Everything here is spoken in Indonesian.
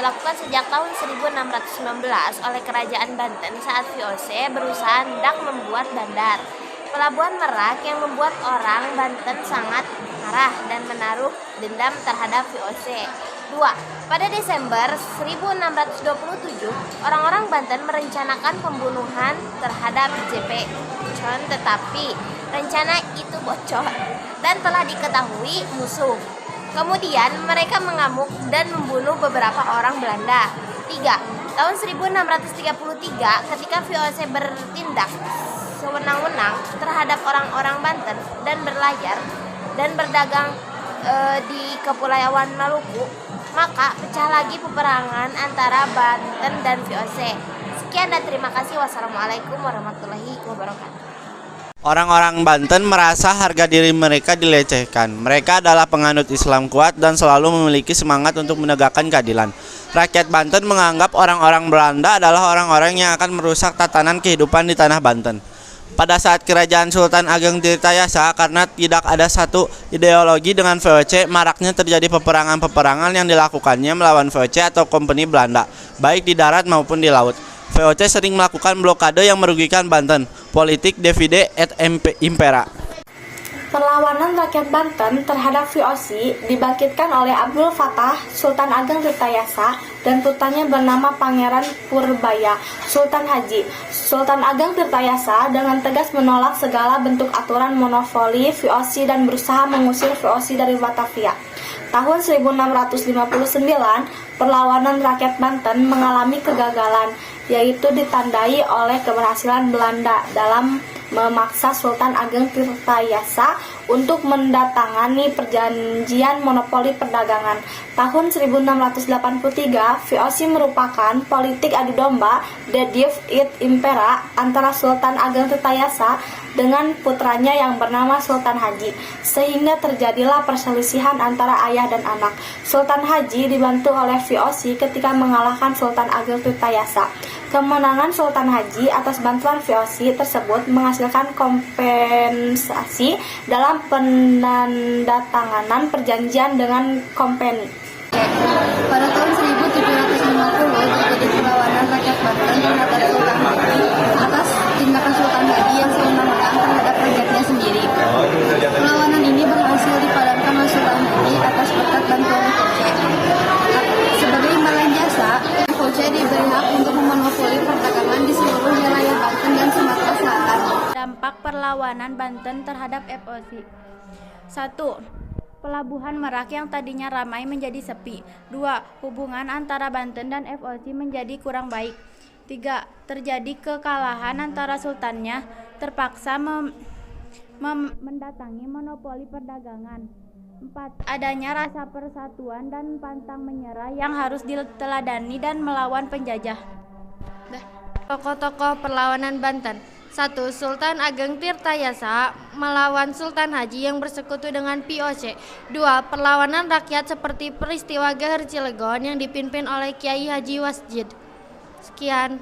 dilakukan sejak tahun 1619 oleh Kerajaan Banten saat VOC berusaha hendak membuat bandar Pelabuhan Merak yang membuat orang Banten sangat marah dan menaruh dendam terhadap VOC. 2. Pada Desember 1627, orang-orang Banten merencanakan pembunuhan terhadap JP Chon, tetapi rencana itu bocor dan telah diketahui musuh. Kemudian mereka mengamuk dan membunuh beberapa orang Belanda. 3. Tahun 1633, ketika VOC bertindak sewenang-wenang terhadap orang-orang Banten dan berlayar dan berdagang di Kepulauan Maluku, maka pecah lagi peperangan antara Banten dan VOC. Sekian dan terima kasih. Wassalamualaikum warahmatullahi wabarakatuh. Orang-orang Banten merasa harga diri mereka dilecehkan. Mereka adalah penganut Islam kuat dan selalu memiliki semangat untuk menegakkan keadilan. Rakyat Banten menganggap orang-orang Belanda adalah orang-orang yang akan merusak tatanan kehidupan di tanah Banten. Pada saat kerajaan Sultan Ageng Tirtayasa, karena tidak ada satu ideologi dengan VOC, maraknya terjadi peperangan-peperangan yang dilakukannya melawan VOC atau kompeni Belanda, baik di darat maupun di laut. VOC sering melakukan blokade yang merugikan Banten. Politik divide et impera. Perlawanan rakyat Banten terhadap VOC dibangkitkan oleh Abdul Fattah, Sultan Ageng Tirtayasa, dan putranya bernama Pangeran Purbaya, Sultan Haji. Sultan Ageng Tirtayasa dengan tegas menolak segala bentuk aturan monopoli VOC dan berusaha mengusir VOC dari Batavia. Tahun 1659, perlawanan rakyat Banten mengalami kegagalan, yaitu ditandai oleh keberhasilan Belanda dalam memaksa Sultan Ageng Tirtayasa untuk mendatangani perjanjian monopoli perdagangan. Tahun 1683, VOC merupakan politik adu domba divide et impera antara Sultan Ageng Tirtayasa dengan putranya yang bernama Sultan Haji, sehingga terjadilah perselisihan antara ayah dan anak. Sultan Haji dibantu oleh VOC ketika mengalahkan Sultan Ageng Tirtayasa. Kemenangan Sultan Haji atas bantuan VOC tersebut menghasilkan kompensasi dalam penandatanganan perjanjian dengan kompeni. Pada tahun 1750 terjadi perlawanan rakyat Banten terhadap Sultan Haji atas tindakan Sultan Haji yang sewenang-wenang terhadap rakyatnya sendiri. Perlawanan ini berhasil dipadamkan oleh Sultan Haji atas berkat bantuan VOC. Sebagai imbalan jasa, VOC diberi hak untuk memonopoli perdagangan di seluruh wilayah Banten dan Sumatera Selatan. Dampak perlawanan Banten terhadap VOC. 1. Pelabuhan Merak yang tadinya ramai menjadi sepi. 2. Hubungan antara Banten dan VOC menjadi kurang baik. 3. Terjadi kekalahan antara sultannya, terpaksa mendatangi monopoli perdagangan. 4. Adanya rasa persatuan dan pantang menyerah yang harus diteladani dan melawan penjajah. Tokoh-tokoh perlawanan Banten. 1. Sultan Ageng Tirtayasa melawan Sultan Haji yang bersekutu dengan VOC. 2. Perlawanan rakyat seperti peristiwa Geher Cilegon yang dipimpin oleh Kiai Haji Wasjid. Sekian.